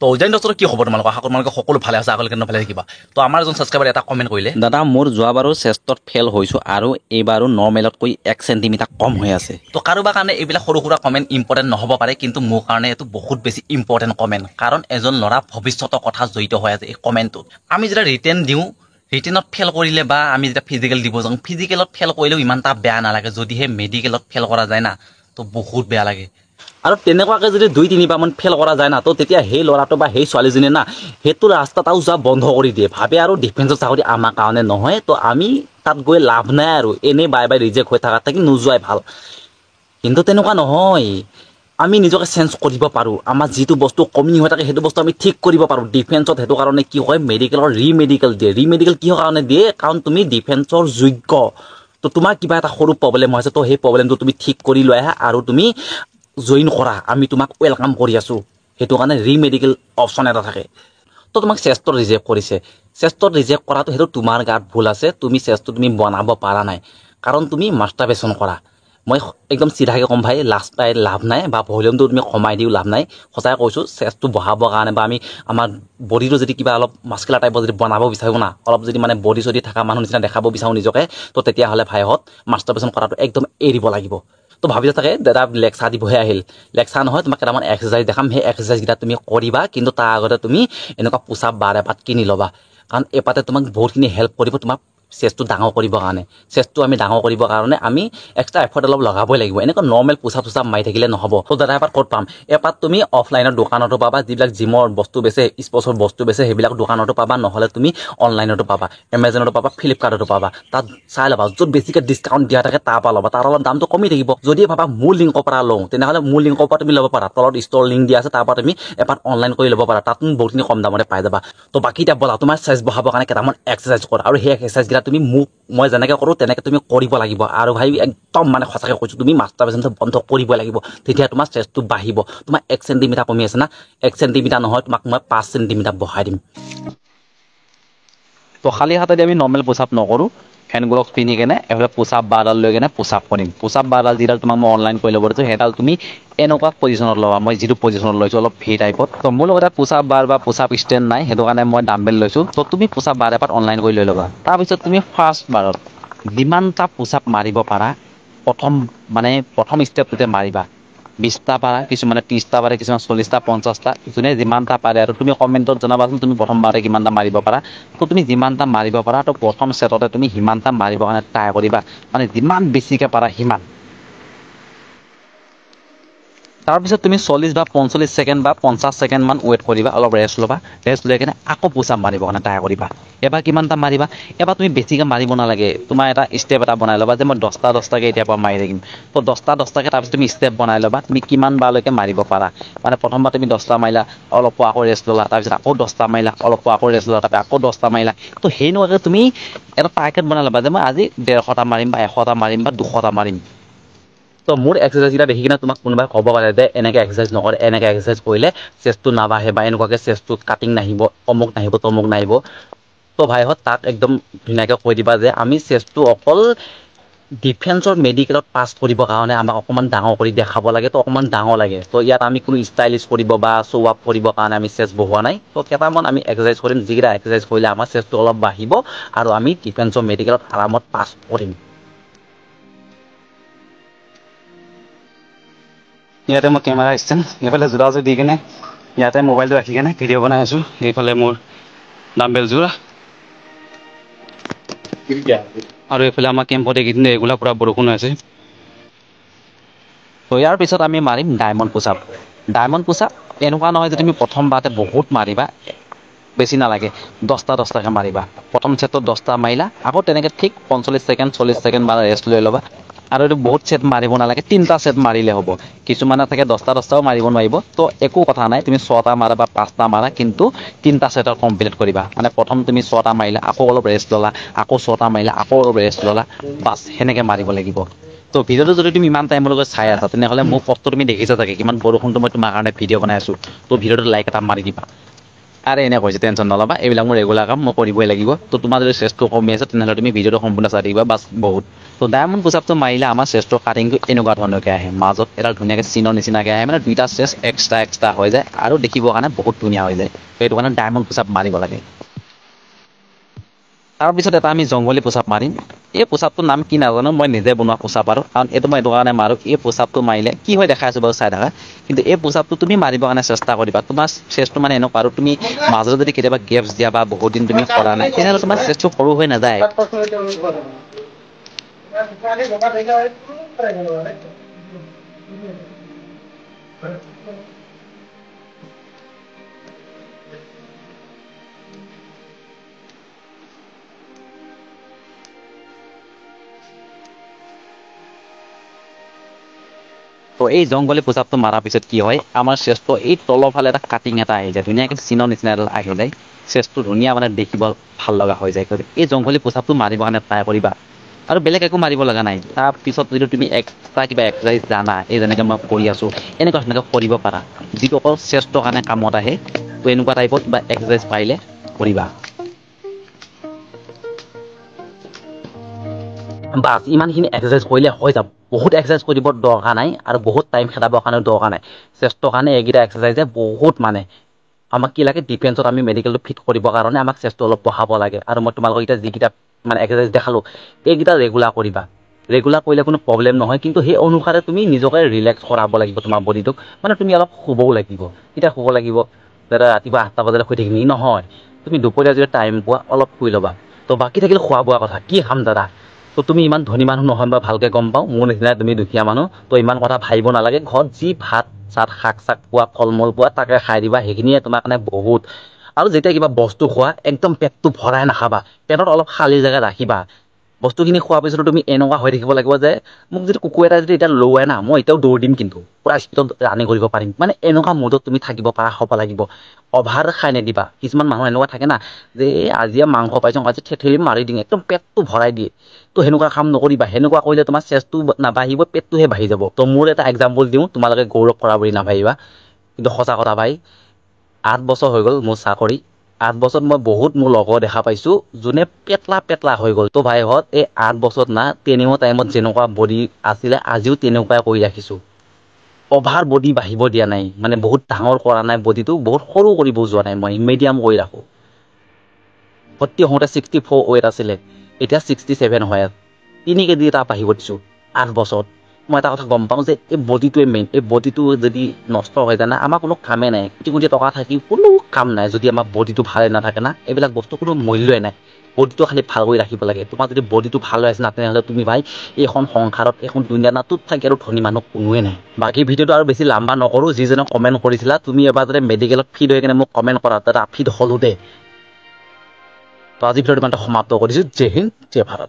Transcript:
তো অজান দোস্তৰ কি খবৰ তোমালোকৰ আশা কৰোঁ তোমালোকে সকলো ভালে আছে আগলৈকে ভালে থাকিবা তো আমাৰ এজন ছাবস্ক্ৰাইবাৰ এটা কমেণ্ট কৰিলে দাদা মোৰ যোৱাবাৰো চেষ্টত ফেল হৈছোঁ আৰু এইবাৰো নৰ্মেলতকৈ 1 চেণ্টিমিটাৰ কম হৈ আছে তো কাৰোবাৰ কাৰণে এইবিলাক সৰু সুৰা কমেণ্ট ইম্পৰ্টেণ্ট নহ'ব পাৰে কিন্তু মোৰ কাৰণে এইটো বহুত বেছি ইম্পৰ্টেণ্ট কমেণ্ট কাৰণ এজন ল'ৰা ভৱিষ্যতৰ কথা জড়িত হৈ আছে এই কমেণ্টটোত আমি যেতিয়া ৰিটেন দিওঁ ৰিটেনত ফেল কৰিলে বা আমি যেতিয়া ফিজিকেল দিব যাওঁ ফিজিকেলত ফেল কৰিলেও ইমান এটা বেয়া নালাগে যদিহে মেডিকেলত ফেল কৰা যায় না তো বহুত বেয়া লাগে আৰু তেনেকুৱাকৈ যদি 2-3 বাৰমান ফেল কৰা যায় না তো তেতিয়া সেই ল'ৰাটো বা সেই ছোৱালীজনীয়ে না সেইটো ৰাস্তাত আৰু যোৱা বন্ধ কৰি দিয়ে ভাবে আৰু ডিফেন্সৰ চাকৰি আমাৰ কাৰণে নহয় তো আমি তাত গৈ লাভ নাই আৰু এনেই বাই ৰিজেক্ট হৈ থকা থাকি নোযোৱাই ভাল কিন্তু তেনেকুৱা নহয় আমি নিজকে চেঞ্জ কৰিব পাৰোঁ আমাৰ যিটো বস্তু কমি হৈ থাকে সেইটো বস্তু আমি ঠিক কৰিব পাৰোঁ ডিফেন্সত সেইটো কাৰণে কি হয় মেডিকেলৰ ৰিমেডিকেল দিয়ে ৰিমেডিকেল কিহৰ কাৰণে দিয়ে কাৰণ তুমি ডিফেন্সৰ যোগ্য তো তোমাৰ কিবা এটা সৰু প্ৰব্লেম হৈছে তো সেই প্ৰব্লেমটো তুমি ঠিক কৰি লৈ আহা আৰু তুমি জইন কৰা আমি তোমাক ওয়েলকাম কৰি আছোঁ সেইটো কাৰণে ৰিমেডিকেল অপশ্যন এটা থাকে তো তোমাক চেষ্টত ৰিজেক্ট কৰিছে চেষ্টত ৰিজেক্ট কৰাটো সেইটো তোমাৰ গাত ভুল আছে তুমি চেষ্টটো তুমি বনাব পৰা নাই কাৰণ তুমি মাষ্টাৰবেশ্যন কৰা মই একদম চিধাকৈ ক'ম ভাই লাষ্ট টাইম লাভ নাই বা ভলিউমটো তুমি কমাই দিও লাভ নাই সঁচাই কৈছোঁ চেষ্টটো বঢ়াবৰ কাৰণে বা আমি আমাৰ বডিটো যদি কিবা অলপ মাস্কুলাৰ টাইপৰ যদি বনাব বিচাৰোঁ না অলপ যদি মানে বডি চডি থকা মানুহ নিচিনা দেখাব বিচাৰোঁ নিজকে তো তেতিয়াহ'লে ভাইহঁত মাষ্টাৰবেশ্যন কৰাটো একদম এৰিব লাগিব তো ভাবিছা চাগে দাদা লেকচাৰ দিবহে আহিল লেকচাৰ নহয় তোমাক কেইটামান এক্সাৰচাইজ দেখাম সেই এক্সাৰচাইজকেইটা তুমি কৰিবা কিন্তু তাৰ আগতে তুমি এনেকুৱা পোচাপ বাৰ এপাত কিনি ল'বা কাৰণ এপাতে তোমাক বহুতখিনি হেল্প কৰিব তোমাক চেষ্টটো ডাঙৰ কৰিবৰ কাৰণে চেষ্টটো আমি ডাঙৰ কৰিবৰ কাৰণে আমি এক্সট্ৰা এফৰ্ট অলপ লগাবই লাগিব এনেকুৱা নৰ্মেল পোচাপ চোচাপ মাৰি থাকিলে নহ'ব তো দাদা এপাত ক'ত পাম এপাত তুমি অফলাইনৰ দোকানতো পাবা যিবিলাক জিমৰ বস্তু বেচে স্পৰ্টছৰ বস্তু বেচে সেইবিলাক দোকানতো পাবা নহ'লে তুমি অনলাইনতো পাবা এমাজনতো পাবা ফ্লিপকাৰ্টতো পাবা তাত চাই ল'বা য'ত বেছিকৈ ডিছকাউণ্ট দিয়া থাকে তাৰ পৰা ল'বা তাৰ অলপ দামটো কমি থাকিব যদি ভাবা মোৰ লিংকৰ পৰা লওঁ তেনেহ'লে মোৰ লিংকৰ পৰা তুমি ল'ব পাৰা তলত ষ্ট'ৰ লিংক দিয়া আছে তাৰ পৰা তুমি এপাত অনলাইন কৰি ল'ব পাৰা তাত তুমি বহুতখিনি কম দামতে পাই যাবা তো বাকী এতিয়া ব'লা তোমাৰ চেষ্ট বঢ়াবৰ কাৰণে কেইটামান এক্সাৰচাইজ কৰা আৰু সেই এক্সাৰচাইজকেইটা তুমি মই যেনেকৈ কৰোঁ তেনেকৈ তুমি কৰিব লাগিব আৰু ভাই একদম মানে সঁচাকৈ কৈছোঁ তুমি মাষ্টাৰবেশ্যনটো বন্ধ কৰিব লাগিব তেতিয়া তোমাৰ চেষ্টটো বাঢ়িব তোমাৰ 1 চেণ্টিমিটাৰ কমি আছে না 1 চেণ্টিমিটাৰ নহয় তোমাক মই 5 চেণ্টিমিটাৰ বঢ়াই দিম তো খালী হাতেদি আমি নৰ্মেল পোচাপ নকৰোঁ হেণ্ড গ্লভছ পিন্ধি কেনে এইফালে পোচাপ বাৰডাল লৈ কেনে পোচাপ কৰিম পোচাপ বাৰডাল যিডাল তোমাক মই অনলাইন কৰি ল'ব দিছোঁ সেইডাল তুমি এনেকুৱা পজিশ্যনত ল'বা মই যিটো পজিশ্যনত লৈছোঁ অলপ ভি টাইপত তো মোৰ লগতে পোচাপ বাৰ বা পোচাপ ষ্টেণ্ড নাই সেইটো কাৰণে মই ডাম্বেল লৈছোঁ তো তুমি পোচাপ বাৰ এপাত অনলাইন কৰি লৈ ল'বা তাৰপিছত তুমি ফাৰ্ষ্ট বাৰত যিমানটা পোচাপ মাৰিব পাৰা প্ৰথম ষ্টেপটোতে মাৰিবা 20টা পাৰা কিছুমানে 30টা পাৰে কিছুমান 40টা 50টা যোনে যিমানটা পাৰে আৰু তুমি কমেণ্টত জনাবাচোন তুমি প্ৰথমবাৰে কিমানটা মাৰিব পাৰা তো তুমি যিমানটা মাৰিব পাৰা তো প্ৰথম ছেটতে তুমি সিমানটা মাৰিবৰ কাৰণে ট্ৰাই কৰিবা মানে যিমান বেছিকৈ পাৰা সিমান তাৰপিছত তুমি 40 বা 45 ছেকেণ্ড বা 50 ছেকেণ্ডমান ৱেইট কৰিবা অলপ ৰেষ্ট ল'বা ৰেষ্ট লৈ কিনে আকৌ পোচাপ মাৰিবৰ কাৰণে ট্ৰাই কৰিবা এবাৰ কিমানটা মাৰিবা এবাৰ তুমি বেছিকৈ মাৰিব নালাগে তোমাৰ এটা ষ্টেপ এটা বনাই ল'বা যে মই 10টাকৈ এতিয়াৰ পৰা মাৰি থাকিম তো 10টাকৈ তাৰপিছত তুমি ষ্টেপ বনাই ল'বা তুমি কিমান বাৰলৈকে মাৰিব পাৰা মানে প্ৰথমবাৰ তুমি 10টা মাৰিলা অলপ আকৌ ৰেষ্ট ল'লা তাৰপিছত আকৌ 10টা মাৰিলা অলপ আকৌ ৰেষ্ট ল'লা তাৰপিছত আকৌ 10টা মাৰিলা তো সেইনেকুৱাকৈ তুমি এটা টাৰ্গেট বনাই ল'বা যে মই আজি 150টা মাৰিম বা 100টা মাৰিম বা 200টা মাৰিম তো মোৰ এক্সাৰচাইজকেইটা দেখি কিনে তোমাক কোনোবাই ক'ব পাৰে যে এনেকৈ এক্সাৰচাইজ নকৰে এনেকৈ এক্সাৰচাইজ কৰিলে চেষ্টটো নাবাঢ়ে বা এনেকুৱাকৈ চেষ্টটো কাটিং নাহিব অমুক নাহিব তমুক নাহিব তো ভাইহঁত তাক একদম ধুনীয়াকৈ কৈ দিবা যে আমি চেষ্টটো অকল ডিফেন্সৰ মেডিকেলত পাছ কৰিবৰ কাৰণে আমাক অকণমান ডাঙৰ কৰি দেখাব লাগে তো অকণমান ডাঙৰ লাগে তো ইয়াত আমি কোনো ষ্টাইলিছ কৰিব বা শ্ব' আপ কৰিবৰ কাৰণে আমি চেষ্ট বঢ়োৱা নাই তো কেইটামান আমি এক্সাৰচাইজ কৰিম যিকেইটা এক্সাৰচাইজ কৰিলে আমাৰ চেষ্টটো অলপ বাঢ়িব আৰু আমি ডিফেন্সৰ মেডিকেলত আৰামত পাছ কৰিম ইয়াতে মই কেমেৰা ষ্টেণ্ড এইফালে জোৰাযোৰ দি কেনে ইয়াতে মোবাইলটো ৰাখি কেনে ভিডিঅ' বনাই আছোঁ এইফালে মোৰ ডাম্বেলযোৰ আৰু এইফালে আমাৰ কেম্পত এইকেইদিন ৰেগুলাৰ পূৰা বৰষুণ হৈ আছে তো ইয়াৰ পিছত আমি মাৰিম ডায়মণ্ড পোচাপ এনেকুৱা নহয় যে তুমি প্ৰথম বাৰতে বহুত মাৰিবা বেছি নালাগে 10টাকৈ মাৰিবা প্ৰথম ছেটত 10টা মাৰিলা আকৌ তেনেকৈ ঠিক 45 ছেকেণ্ড 40 ছেকেণ্ড মান ৰেষ্ট লৈ ল'বা আৰু এইটো বহুত ছেট মাৰিব নালাগে 3টা ছেট মাৰিলে হ'ব কিছুমানে থাকে 10টাও মাৰিব নোৱাৰিব তো একো কথা নাই তুমি 6টা মাৰা বা 5টা মাৰা কিন্তু 3টা ছেটত কমপ্লিট কৰিবা মানে প্ৰথম তুমি 6টা মাৰিলা আকৌ অলপ ৰেষ্ট ল'লা আকৌ 6টা মাৰিলা আকৌ অলপ ৰেষ্ট ল'লা বাছ সেনেকৈ মাৰিব লাগিব তো ভিডিঅ'টো যদি তুমি ইমান টাইমলৈকে চাই আছা তেনেহ'লে মোৰ কষ্ট তুমি দেখিছা চাগে কিমান বৰষুণটো মই তোমাৰ কাৰণে ভিডিঅ' বনাই আছোঁ তো ভিডিঅ'টো লাইক এটা মাৰি দিবা আৰে এনে কৈছে টেনশ্যন নল'বা এইবিলাক মোৰ ৰেগুলাৰ কাম মই কৰিবই লাগিব তো তোমাৰ যদি চেষ্টটো কমি আছে তেনেহ'লে তুমি ভিডিঅ'টো সম্পূৰ্ণ চাই থাকিবা বাছ বহুত তো ডায়মণ্ড পুচাপটো মাৰিলে আমাৰ চেষ্টৰ কাটিংটো এনেকুৱা ধৰণৰকৈ আহে মাজত এডাল ধুনীয়াকৈ চিনৰ নিচিনাকৈ আহে মানে দুইটা চেষ্ট এক্সট্ৰা হৈ যায় আৰু দেখিবৰ কাৰণে বহুত ধুনীয়া হৈ যায় সেইটো কাৰণে ডায়মণ্ড পুচাপ মাৰিব লাগে তাৰপিছত এটা আমি জংঘলী পোচাপ মাৰিম এই পোচাপটোৰ নাম কি নাজানো মই নিজে বনোৱা পোচাপ আৰু কাৰণ এইটো মই এইটো কাৰণে মাৰোঁ এই পোচাপটো মাৰিলে কি হয় দেখাই আছোঁ বাৰু চাই থাকা কিন্তু এই পোচাপটো তুমি মাৰিবৰ কাৰণে চেষ্টা কৰিবা তোমাৰ চেষ্টটো মানে এনেকুৱা আৰু তুমি মাজত যদি কেতিয়াবা গেপছ দিয়া বা বহুত দিন তুমি কৰা নাই তেনেহ'লে তোমাৰ চেষ্টটো সৰু হৈ নাযায় তো এই জংঘলী পোচাপটো মাৰাৰ পিছত কি হয় আমাৰ চেষ্টটো এই তলৰ ফালে এটা কাটিং এটা আহি যায় ধুনীয়াকৈ চিনৰ নিচিনা এডাল আহি যায় চেষ্টটো ধুনীয়া মানে দেখিব ভাল লগা হৈ যায় এই জংঘলী পোচাপটো মাৰিবৰ কাৰণে ট্ৰাই কৰিবা আৰু বেলেগ একো মাৰিব লগা নাই তাৰপিছত যদি তুমি এক্সট্ৰা কিবা এক্সাৰচাইজ জানা এই যেনেকৈ মই কৰি আছোঁ এনেকুৱা ধৰণে কৰিব পাৰা যিটো অকল চেষ্টৰ কাৰণে কামত আহে তো এনেকুৱা টাইপত কিবা এক্সাৰচাইজ পাৰিলে কৰিবা বাছ ইমানখিনি এক্সাৰচাইজ কৰিলে হৈ যাব বহুত এক্সাৰচাইজ কৰিব দৰকাৰ নাই আৰু বহুত টাইম খেদাবৰ কাৰণে দৰকাৰ নাই চেষ্টৰ কাৰণে এইকেইটা এক্সাৰচাইজে বহুত মানে আমাক কি লাগে ডিফেন্সত আমি মেডিকেলটো ফিট কৰিবৰ কাৰণে আমাক চেষ্টটো অলপ বঢ়াব লাগে আৰু মই তোমালোকক এতিয়া যিকেইটা মানে এক্সাৰচাইজ দেখালোঁ এইকেইটা ৰেগুলাৰ কৰিবা ৰেগুলাৰ কৰিলে কোনো প্ৰব্লেম নহয় কিন্তু সেই অনুসাৰে তুমি নিজকে ৰিলেক্স কৰাব লাগিব তোমাৰ বডিটোক মানে তুমি অলপ শুবও লাগিব এতিয়া শুব লাগিব দাদা ৰাতিপুৱা 8টা বজালৈ শুই থাকিবি নহয় তুমি দুপৰীয়া যদি টাইম পোৱা অলপ শুই ল'বা তো বাকী থাকিলে খোৱা বোৱা কথা কি খাম দাদা তো তুমি ইমান ধনী মানুহ নহয় বা ভালকৈ গম পাওঁ মোৰ নিচিনা তুমি দুখীয়া মানুহ তো ইমান কথা ভাবিব নালাগে ঘৰত যি ভাত চাত শাক চাক পোৱা ফল মূল পোৱা তাকে খাই দিবা সেইখিনিয়ে তোমাৰ কাৰণে বহুত আৰু যেতিয়া কিবা বস্তু খোৱা একদম পেটটো ভৰাই নাখাবা পেটত অলপ খালী জেগা ৰাখিবা বস্তুখিনি খোৱাৰ পিছতো তুমি এনেকুৱা হৈ থাকিব লাগিব যে মোক যদি কুকুৰ এটা যদি এতিয়া লওৱাই না মই এতিয়াও দৌৰ দিম কিন্তু পূৰা স্পীডত ৰানিং কৰিব পাৰিম মানে এনেকুৱা মুডত তুমি থাকিব পৰা হ'ব লাগিব অভাৰ খাই নিদিবা কিছুমান মানুহ এনেকুৱা থাকে না যে আজিয়ে মাংস পাইছোঁ আজি থেঠেলি মাৰি দিম একদম পেটটো ভৰাই দিয়ে তো সেনেকুৱা কাম নকৰিবা সেনেকুৱা কৰিলে তোমাৰ চেষ্টটো নাবাঢ়িব পেটটোহে বাঢ়ি যাব তো মোৰ এটা এক্সাম্পল দিওঁ তোমালোকে গৌৰৱ কৰা বুলি নাভাবিবা কিন্তু সঁচা কথা ভাই 8 বছৰ হৈ গ'ল মোৰ চাকৰি 8 বছৰত মই বহুত মোৰ লগৰ দেখা পাইছোঁ যোনে পেটলা হৈ গ'ল তো ভাইহঁত এই 8 বছৰত না ট্ৰেইনিঙৰ টাইমত যেনেকুৱা বডি আছিলে আজিও তেনেকুৱাই কৰি ৰাখিছোঁ অভাৰ বডি বাঢ়িব দিয়া নাই মানে বহুত ডাঙৰ কৰা নাই বডিটো বহুত সৰু কৰিব যোৱা নাই মই মিডিয়াম কৰি ৰাখোঁ ভৰ্তি হওঁতে 64 ৱেট আছিলে এতিয়া 67 হয় 3 কেজি এটা বাঢ়িব দিছোঁ 8 বছৰত মই এটা কথা গম পাওঁ যে এই বডিটোৱে মেইন এই বডিটো যদি নষ্ট হৈ যায় না আমাৰ কোনো কামেই নাই কোটি টকা থাকি কোনো কাম নাই যদি আমাৰ বডিটো ভালে নাথাকে না এইবিলাক বস্তু কোনো মূল্যই নাই বডিটো খালি ভাল কৰি ৰাখিব লাগে তোমাৰ যদি বডিটো ভাল হৈ আছে না তেনেহ'লে তুমি ভাই এইখন সংসাৰত এইখন দুনিয়া না তোত থাকি আৰু ধনী মানুহ কোনোৱে নাই বাকী ভিডিঅ'টো আৰু বেছি লাম্বা নকৰোঁ যিজনে কমেণ্ট কৰিছিলা তুমি এবাৰ যদি মেডিকেলত ফিট হৈ কিনে মোক কমেণ্ট কৰা তাতে ফিট হ'লো দে তো আজি ভিডিঅ'টো ইমানতে সমাপ্ত কৰিছোঁ জয় হিন্দ জয় ভাৰত